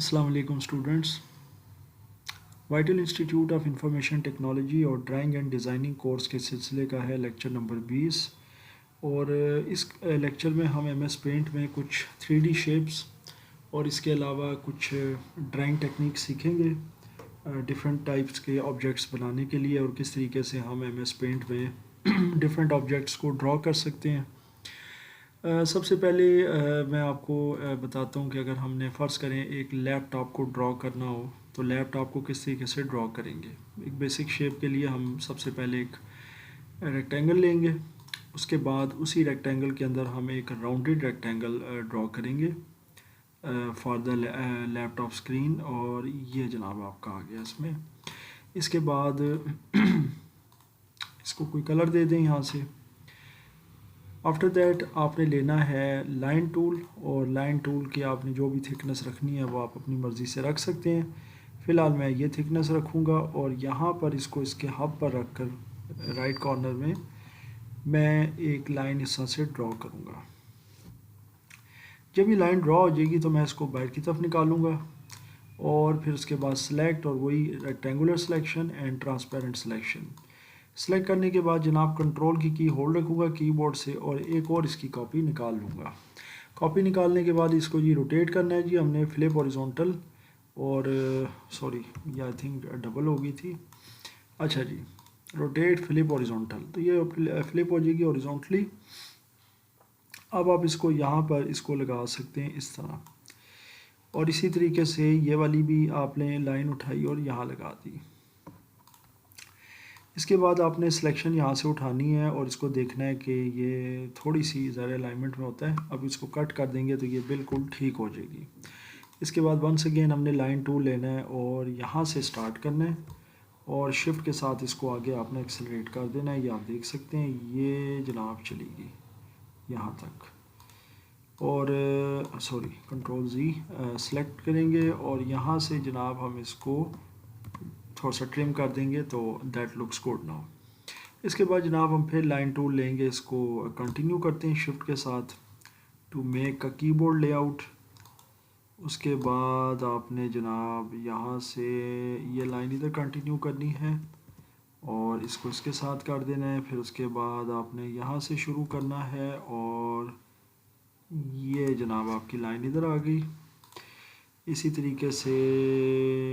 अस्सलाम वालेकुम students. Vital institute of information technology और ड्राइंग एंड डिज़ाइनिंग कोर्स के सिलसिले का है लेक्चर नंबर 20। और इस लेक्चर में हम एमएस पेंट में कुछ 3D शेप्स और इसके अलावा कुछ ड्राइंग टेक्निक सीखेंगे डिफरेंट टाइप्स के ऑब्जेक्ट्स बनाने के लिए, और किस तरीके से हम एमएस पेंट में डिफरेंट ऑब्जेक्ट्स को ड्रॉ कर सकते हैं। सबसे पहले मैं आपको बताता हूँ कि अगर हमने फ़र्ज़ करें एक लैपटॉप को ड्रॉ करना हो तो लैपटॉप को किस तरीके से ड्रॉ करेंगे। एक बेसिक शेप के लिए हम सबसे पहले एक रेक्टेंगल लेंगे, उसके बाद उसी रेक्टेंगल के अंदर हम एक राउंडेड रेक्टेंगल ड्रॉ करेंगे फॉर द लैपटॉप स्क्रीन, और ये जनाब आपका आ गया इसमें। इसके बाद इसको कोई कलर दे दें यहाँ से। आफ्टर दैट आपने लेना है लाइन टूल, और लाइन टूल की आपने जो भी थिकनेस रखनी है वो आप अपनी मर्ज़ी से रख सकते हैं। फ़िलहाल मैं ये थिकनेस रखूँगा और यहाँ पर इसको इसके हब पर रख कर राइट कॉर्नर में मैं एक लाइन इस तरह से ड्रॉ करूँगा। जब ये लाइन ड्रॉ हो जाएगी तो मैं इसको बाहर की तरफ निकालूँगा, और फिर उसके बाद सिलेक्ट, और वही rectangular selection and transparent selection. Select करने के बाद जनाब कंट्रोल की होल्ड रखूँगा कीबोर्ड से और एक और इसकी कॉपी निकाल लूँगा। कॉपी निकालने के बाद इसको जी रोटेट करना है जी हमने फ्लिप हॉरिजॉन्टल, और सॉरी ये आई थिंक डबल हो गई थी। अच्छा जी, रोटेट फ्लिप हॉरिजॉन्टल, तो ये फ्लिप हो जाएगी हॉरिजॉन्टली। अब आप इसको यहाँ पर इसको लगा सकते हैं इस तरह, और इसी तरीके से ये वाली भी आपने लाइन उठाई और यहाँ लगा दी। इसके बाद आपने सिलेक्शन यहाँ से उठानी है और इसको देखना है कि ये थोड़ी सी ज़रा अलाइनमेंट में होता है। अब इसको कट कर देंगे तो ये बिल्कुल ठीक हो जाएगी। इसके बाद वंस अगेन हमने लाइन टूल लेना है और यहाँ से स्टार्ट करना है, और शिफ्ट के साथ इसको आगे आपने एक्सेलरेट कर देना है। ये आप देख सकते हैं ये जनाब चलेगी यहाँ तक, और सॉरी कंट्रोल जी सेलेक्ट करेंगे और यहाँ से जनाब हम इसको थोड़ा सा ट्रिम कर देंगे तो दैट लुक्स गुड नाउ। इसके बाद जनाब हम फिर लाइन टूल लेंगे, इसको कंटिन्यू करते हैं शिफ्ट के साथ to make a keyboard layout. उसके बाद आपने जनाब यहाँ से ये लाइन इधर कंटिन्यू करनी है और इसको इसके साथ कर देना है। फिर उसके बाद आपने यहाँ से शुरू करना है और ये जनाब आपकी लाइन इधर आ गई। इसी तरीके से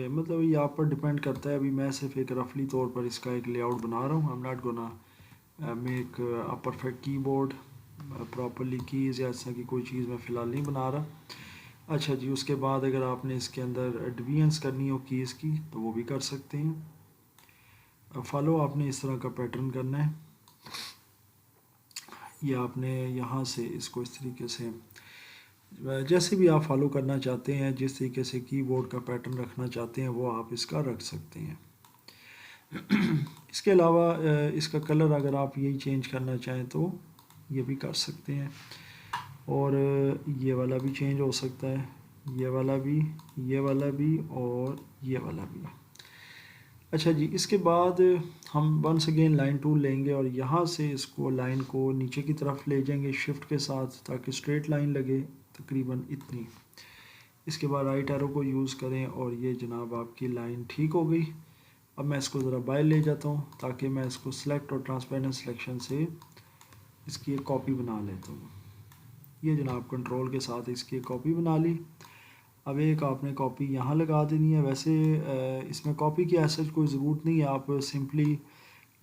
मतलब ये आप पर डिपेंड करता है। अभी मैं सिर्फ एक रफली तौर पर इसका एक लेआउट बना रहा हूँ। I am not gonna make a perfect keyboard properly keys या ऐसा की कोई चीज़ मैं फ़िलहाल नहीं बना रहा। अच्छा जी, उसके बाद अगर आपने इसके अंदर डिवीजन्स करनी हो कीज़ की तो वो भी कर सकते हैं। फॉलो आपने इस तरह का पैटर्न करना है। ये आपने यहाँ से इसको इस तरीके से जैसे भी आप फॉलो करना चाहते हैं, जिस तरीके से कीबोर्ड का पैटर्न रखना चाहते हैं वो आप इसका रख सकते हैं। इसके अलावा इसका कलर अगर आप यही चेंज करना चाहें तो ये भी कर सकते हैं, और ये वाला भी चेंज हो सकता है, ये वाला भी, ये वाला भी और ये वाला भी। अच्छा जी, इसके बाद हम वंस अगेन लाइन टूल लेंगे और यहाँ से इसको लाइन को नीचे की तरफ ले जाएंगे शिफ्ट के साथ ताकि स्ट्रेट लाइन लगे तकरीबन इतनी। इसके बाद राइट एरो को यूज़ करें और ये जनाब आपकी लाइन ठीक हो गई। अब मैं इसको ज़रा बाहर ले जाता हूँ ताकि मैं इसको सिलेक्ट और ट्रांसपेरेंट सिलेक्शन से इसकी एक कॉपी बना लेता हूँ। ये जनाब कंट्रोल के साथ इसकी एक कॉपी बना ली। अब एक आपने कॉपी यहाँ लगा देनी है। वैसे इसमें कॉपी की ऐसा कोई ज़रूरत नहीं है, आप सिंपली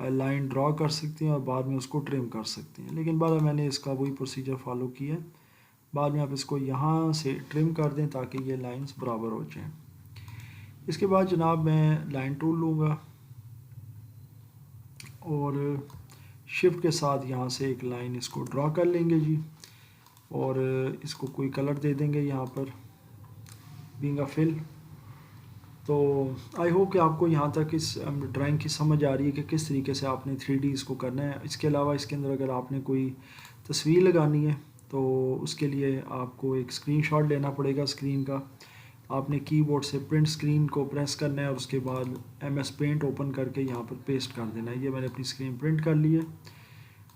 लाइन ड्रॉ कर सकते हैं और बाद में उसको ट्रिम कर सकते हैं, लेकिन बाद मैंने इसका वही प्रोसीजर फॉलो किया है। बाद में आप इसको यहाँ से ट्रिम कर दें ताकि ये लाइंस बराबर हो जाएं। इसके बाद जनाब मैं लाइन टूल लूँगा और शिफ्ट के साथ यहाँ से एक लाइन इसको ड्रॉ कर लेंगे जी, और इसको कोई कलर दे देंगे यहाँ पर बीइंग अ फिल। तो आई होप कि आपको यहाँ तक इस ड्राइंग की समझ आ रही है कि किस तरीके से आपने 3D इसको करना है। इसके अलावा इसके अंदर अगर आपने कोई तस्वीर लगानी है तो उसके लिए आपको एक स्क्रीनशॉट लेना पड़ेगा स्क्रीन का। आपने कीबोर्ड से प्रिंट स्क्रीन को प्रेस करना है और उसके बाद MS पेंट ओपन करके यहाँ पर पेस्ट कर देना है। ये मैंने अपनी स्क्रीन प्रिंट कर ली है।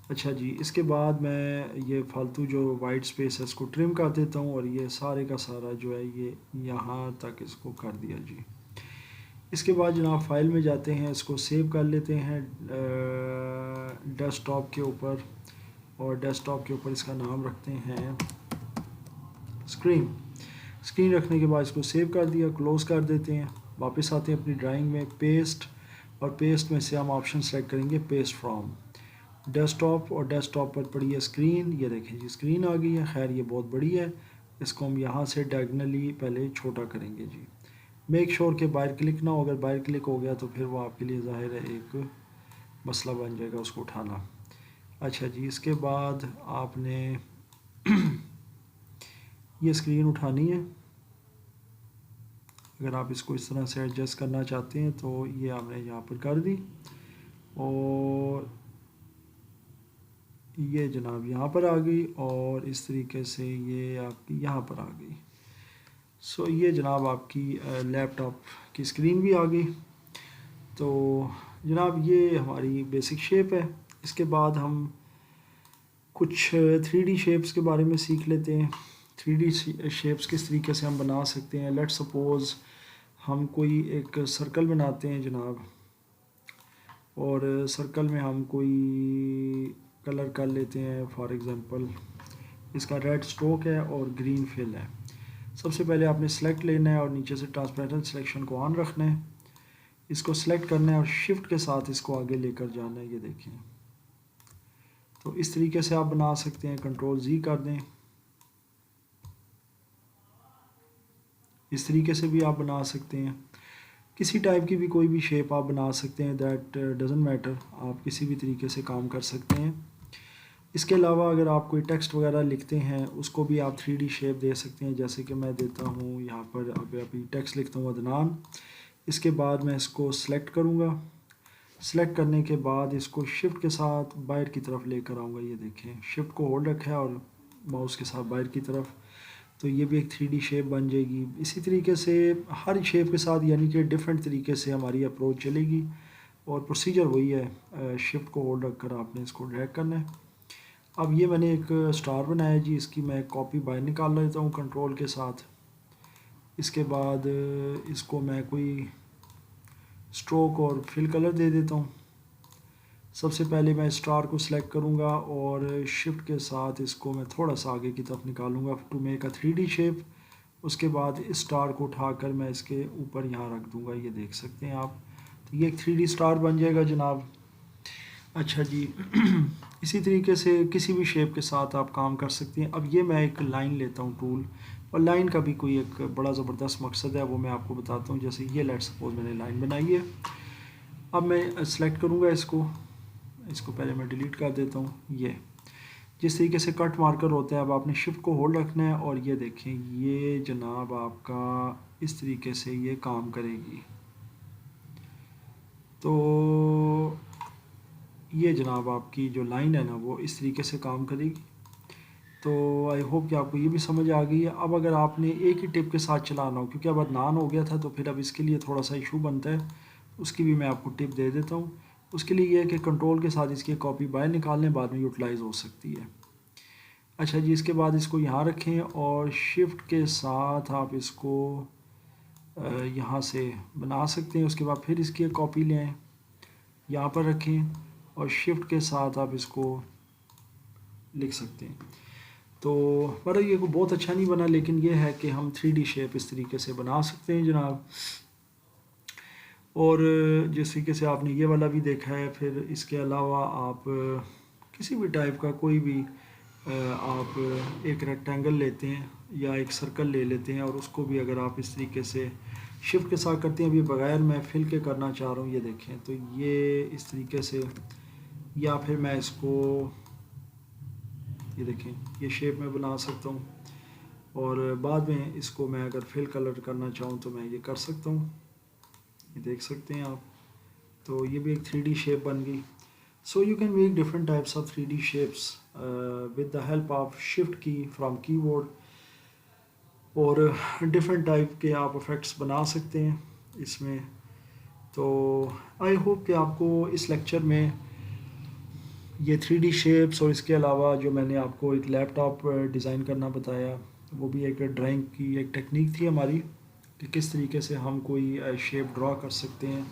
अच्छा जी, इसके बाद मैं ये फालतू जो वाइट स्पेस है इसको ट्रिम कर देता हूँ और ये सारे का सारा जो है ये यहाँ तक इसको कर दिया जी। इसके बाद जनाब फाइल में जाते हैं, इसको सेव कर लेते हैं डेस्कटॉप के ऊपर, और डेस्कटॉप के ऊपर इसका नाम रखते हैं स्क्रीन। स्क्रीन रखने के बाद इसको सेव कर दिया, क्लोज़ कर देते हैं। वापस आते हैं अपनी ड्राइंग में, पेस्ट, और पेस्ट में से हम ऑप्शन सेलेक्ट करेंगे पेस्ट फ्रॉम डेस्कटॉप, और डेस्कटॉप पर पड़ी है स्क्रीन। ये देखें जी स्क्रीन आ गई है। खैर ये बहुत बड़ी है, इसको हम यहाँ से डायगनली पहले छोटा करेंगे जी। मेक श्योर के बाहर क्लिक ना हो, अगर बाहर क्लिक हो गया तो फिर वो आपके लिए ज़ाहिर है एक मसला बन जाएगा उसको उठाना। अच्छा जी, इसके बाद आपने ये स्क्रीन उठानी है। अगर आप इसको इस तरह से एडजस्ट करना चाहते हैं तो ये आपने यहाँ पर कर दी, और ये जनाब यहाँ पर आ गई, और इस तरीके से ये आपकी यहाँ पर आ गई। सो ये जनाब आपकी लैपटॉप की स्क्रीन भी आ गई। तो जनाब ये हमारी बेसिक शेप है। इसके बाद हम कुछ 3D शेप्स के बारे में सीख लेते हैं। 3D शेप्स किस तरीके से हम बना सकते हैं। लेट्स सपोज़ हम कोई एक सर्कल बनाते हैं जनाब, और सर्कल में हम कोई कलर कर लेते हैं। फॉर एग्ज़ाम्पल इसका रेड स्ट्रोक है और ग्रीन फिल है। सबसे पहले आपने सेलेक्ट लेना है और नीचे से ट्रांसपेरेंट सिलेक्शन को ऑन रखना है। इसको सेलेक्ट करना है और शिफ्ट के साथ इसको आगे लेकर जाना है। ये देखें, तो इस तरीके से आप बना सकते हैं। कंट्रोल Z कर दें, इस तरीके से भी आप बना सकते हैं। किसी टाइप की भी कोई भी शेप आप बना सकते हैं, दैट डजेंट मैटर, आप किसी भी तरीके से काम कर सकते हैं। इसके अलावा अगर आप कोई टेक्स्ट वगैरह लिखते हैं उसको भी आप 3D शेप दे सकते हैं। जैसे कि मैं देता हूँ यहाँ पर, अभी टेक्स्ट लिखता हूँ अदनान। इसके बाद मैं इसको सेलेक्ट करूँगा। सेलेक्ट करने के बाद इसको शिफ्ट के साथ बाहर की तरफ लेकर आऊँगा। ये देखें, शिफ्ट को होल्ड रखा है और माउस के साथ बाहर की तरफ, तो ये भी एक 3D शेप बन जाएगी। इसी तरीके से हर शेप के साथ यानी कि डिफरेंट तरीके से हमारी अप्रोच चलेगी, और प्रोसीजर वही है, शिफ्ट को होल्ड रखकर आपने इसको ड्रैग करना है। अब ये मैंने एक स्टार बनाया जी, इसकी मैं कॉपी बाहर निकाल लेता हूँ कंट्रोल के साथ। इसके बाद इसको मैं कोई स्ट्रोक और फिल कलर दे देता हूँ। सबसे पहले मैं स्टार को सिलेक्ट करूँगा और शिफ्ट के साथ इसको मैं थोड़ा सा आगे की तरफ निकालूंगा to make a 3D shape. उसके बाद इस स्टार को उठाकर मैं इसके ऊपर यहाँ रख दूँगा। ये देख सकते हैं आप, तो ये एक 3D स्टार बन जाएगा जनाब। अच्छा जी इसी तरीके से किसी भी शेप के साथ आप काम कर सकते हैं। अब ये मैं एक लाइन लेता हूँ टूल, और लाइन का भी कोई एक बड़ा ज़बरदस्त मकसद है, वो मैं आपको बताता हूँ। जैसे ये लेट्स सपोज मैंने लाइन बनाई है। अब मैं सेलेक्ट करूँगा इसको पहले मैं डिलीट कर देता हूँ। ये जिस तरीके से कट मार्कर होता है, अब आपने शिफ्ट को होल्ड रखना है, और ये देखें ये जनाब आपका इस तरीके से ये काम करेगी। तो ये जनाब आपकी जो लाइन है ना वो इस तरीके से काम करेगी। तो आई होप कि आपको ये भी समझ आ गई है। अब अगर आपने एक ही टिप के साथ चलाना हो, क्योंकि अब अदनान हो गया था तो फिर अब इसके लिए थोड़ा सा इशू बनता है, उसकी भी मैं आपको टिप दे देता हूँ। उसके लिए ये है कि कंट्रोल के साथ इसकी कॉपी बाहर निकालने, बाद में यूटिलाइज़ हो सकती है। अच्छा जी, इसके बाद इसको यहाँ रखें और शिफ्ट के साथ आप इसको यहाँ से बना सकते हैं। उसके बाद फिर इसकी एक कॉपी ले आएँ, यहाँ पर रखें, और शिफ्ट के साथ आप इसको लिख सकते हैं। तो पर ये बहुत अच्छा नहीं बना, लेकिन ये है कि हम 3D शेप इस तरीके से बना सकते हैं जनाब। और जिस तरीके से आपने ये वाला भी देखा है, फिर इसके अलावा आप किसी भी टाइप का कोई भी आप एक रेक्टेंगल लेते हैं या एक सर्कल ले लेते हैं, और उसको भी अगर आप इस तरीके से शिफ्ट के साथ करते हैं, अभी बगैर मैं फिल के करना चाह रहा हूँ, ये देखें, तो ये इस तरीके से, या फिर मैं इसको ये देखें ये शेप में बना सकता हूँ, और बाद में इसको मैं अगर फिल कलर करना चाहूँ तो मैं ये कर सकता हूँ। ये देख सकते हैं आप, तो ये भी एक 3D शेप बन गई। So you can make different types of 3D shapes with the help of shift की फ्रॉम कीबोर्ड, और डिफरेंट टाइप के आप इफ़ेक्ट्स बना सकते हैं इसमें। तो आई होप कि आपको इस लेक्चर में ये 3D शेप्स और इसके अलावा जो मैंने आपको एक लैपटॉप डिज़ाइन करना बताया, वो भी एक ड्राइंग की एक टेक्निक थी हमारी कि किस तरीके से हम कोई शेप ड्रॉ कर सकते हैं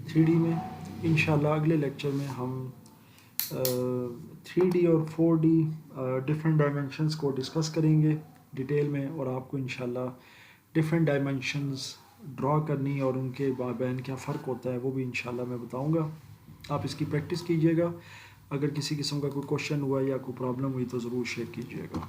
3D में। इंशाल्लाह अगले लेक्चर में हम 3D और 4D डिफरेंट डायमेंशंस को डिस्कस करेंगे डिटेल में, और आपको इंशाल्लाह डिफरेंट डायमेंशंस ड्रॉ करनी और उनके माबैन क्या फ़र्क होता है वो भी इंशाल्लाह मैं बताऊंगा। आप इसकी प्रैक्टिस कीजिएगा। अगर किसी किस्म का कोई क्वेश्चन हुआ या कोई प्रॉब्लम हुई तो ज़रूर शेयर कीजिएगा।